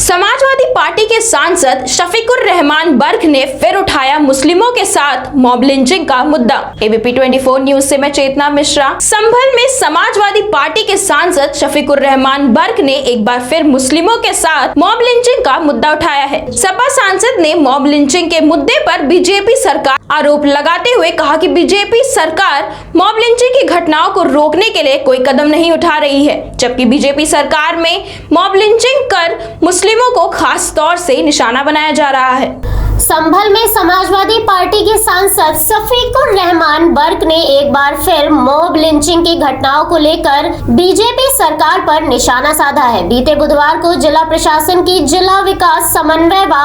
Samajwadi party के सांसद शफीकुर रहमान बर्क ने फिर उठाया मुस्लिमों के साथ मॉब लिंचिंग का मुद्दा। एबीपी 24 न्यूज से मैं चेतना मिश्रा। संभल में समाजवादी पार्टी के सांसद शफीकुर रहमान बर्क ने एक बार फिर मुस्लिमों के साथ मॉब लिंचिंग का मुद्दा उठाया है। सपा सांसद ने मॉब लिंचिंग के मुद्दे पर बीजेपी सरकार आरोप लगाते हुए कहा कि बीजेपी सरकार मॉब लिंचिंग की घटनाओं को रोकने के लिए कोई कदम नहीं उठा रही है, जबकि बीजेपी सरकार में मॉब लिंचिंग कर मुस्लिमों को खास तौर से निशाना बनाया जा रहा है। संभल में समाजवादी पार्टी के सांसद शफीकुर रहमान बर्क ने एक बार फिर मॉब लिंचिंग की घटनाओं को लेकर बीजेपी सरकार पर निशाना साधा है। बीते बुधवार को जिला प्रशासन की जिला विकास समन्वय व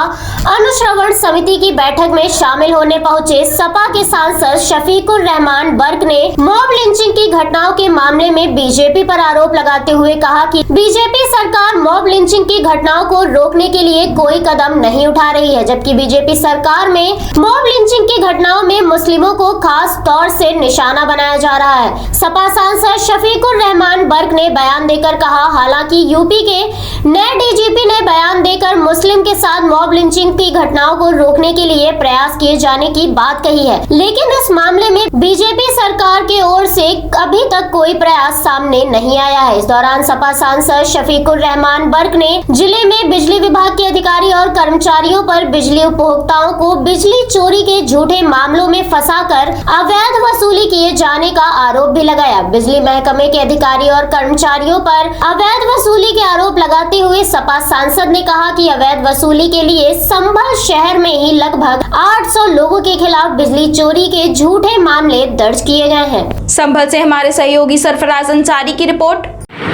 अनुश्रवण समिति की बैठक में शामिल होने पहुंचे सपा के सांसद शफीकुर रहमान बर्क ने मॉब लिंचिंग की घटनाओं के मामले में बीजेपी पर आरोप लगाते हुए कहा कि बीजेपी सरकार मॉब लिंचिंग की घटनाओं को रोकने के लिए कोई कदम नहीं उठा रही है, जबकि बीजेपी सरकार में मॉब लिंचिंग की घटनाओं में मुस्लिमों को खास तौर से निशाना बनाया जा रहा है। सपा सांसद शफीकुर रहमान बर्क ने बयान देकर कहा, हालांकि यूपी के नए डीजीपी ने बयान देकर मुस्लिम के साथ मॉब लिंचिंग की घटनाओं को रोकने के लिए प्रयास किए जाने की बात कही है, लेकिन इस मामले में बीजेपी सरकार की ओर से अभी तक कोई प्रयास सामने नहीं आया है। इस दौरान सपा सांसद शफीकुर रहमान बर्क ने जिले में बिजली विभाग के अधिकारी और कर्मचारियों पर बिजली उपभोक्ताओं को बिजली चोरी के झूठे मामलों में फंसाकर अवैध वसूली किए जाने का आरोप भी लगाया। बिजली महकमे के अधिकारी और कर्मचारियों पर अवैध वसूली के आरोप लगाते हुए सपा सांसद ने कहा कि अवैध वसूली के लिए संभल शहर में ही लगभग 800 लोगों के खिलाफ बिजली चोरी के झूठे मामले दर्ज किए गए हैं। संभल से हमारे सहयोगी सरफराज अंसारी की रिपोर्ट।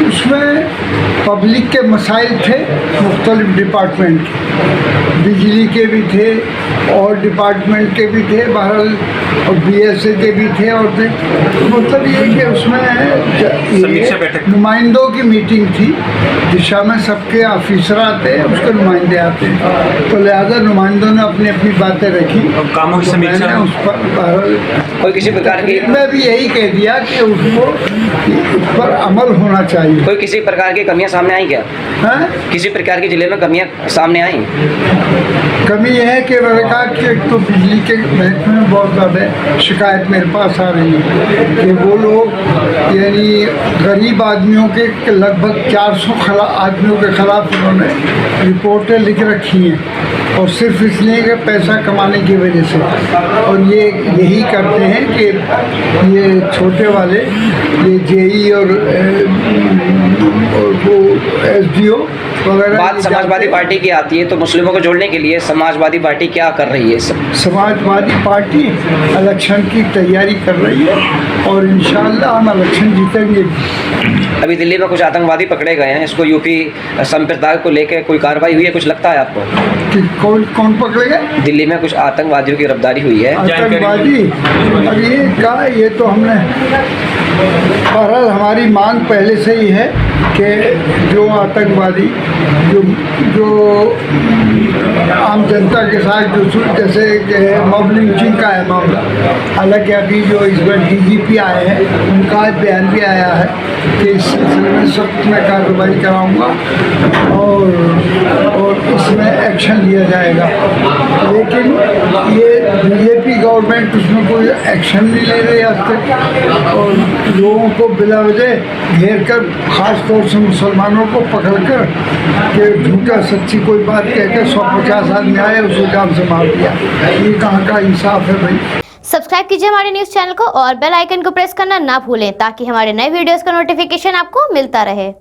उसमें पब्लिक के मसाइल थे, मुख्तलिफ डिपार्टमेंट के, बिजली के भी थे और डिपार्टमेंट के भी थे, बहरहाल और बीएसए के भी थे और थे। मतलब ये कि उसमें नुमाइंदों की मीटिंग थी, दिशा में सबके ऑफिसर आते हैं, उसके नुमाइंदे आते हैं, तो लिहाजा नुमाइंदों ने अपनी अपनी बातें रखी। कामों की समीक्षा उस पर बहरहाल कोई किसी प्रकार की मैं भी यही कह दिया कि उसको उस पर अमल होना चाहिए। कोई किसी प्रकार की कमियां सामने आई क्या? है? किसी प्रकार की जिले में कमियां सामने आई? कमी यह है कि मैंने कहा कि एक तो बिजली के महकमे में बहुत ज़्यादा शिकायत मेरे पास आ रही है कि वो लोग यानी गरीब आदमियों के लगभग 400 आदमियों के खिलाफ उन्होंने रिपोर्टें लिख रखी हैं और सिर्फ इसलिए कि पैसा कमाने की वजह से, और ये यही करते हैं कि ये छोटे वाले ये जेई और वो एसडीओ वगैरह। बात समाजवादी पार्टी की आती है तो मुस्लिमों को जोड़ने के लिए समाजवादी पार्टी क्या कर रही है? समाजवादी पार्टी इलेक्शन की तैयारी कर रही है और इंशाअल्लाह हम इलेक्शन जीतेंगे। अभी दिल्ली में कुछ आतंकवादी पकड़े गए हैं, इसको यूपी संप्रदाय को लेकर कोई कार्रवाई हुई है? कुछ लगता है आपको कि कौन पकड़े गए? दिल्ली में कुछ आतंकवादियों की गिरफ्तारी हुई है। आतंकवादी अब ये कहा, ये तो हमने बहरहाल हमारी मांग पहले से ही है कि जो आतंकवादी जो आम जनता के साथ जो जैसे मॉब लिंचिंग का है मामला, हालांकि अभी जो इस बार डीजीपी आए हैं उनका आज बयान भी आया है कि इस सिलसिले में सख्त मैं कार्रवाई कराऊंगा और इसमें एक्शन लिया जाएगा। लेकिन ये बीजेपी गवर्नमेंट उसमें कोई एक्शन नहीं ले रही आज तक और लोगों को बिला वजह घेर कर, ख़ास तौर से मुसलमानों को पकड़ कर कि झूठा सच्ची कोई बात कहकर 150 आदमी आए उसे जान से मार दिया। ये कहाँ का इंसाफ है भाई? सब्सक्राइब कीजिए हमारे न्यूज़ चैनल को और बेल आइकन को प्रेस करना ना भूलें ताकि हमारे नए वीडियोस का नोटिफिकेशन आपको मिलता रहे।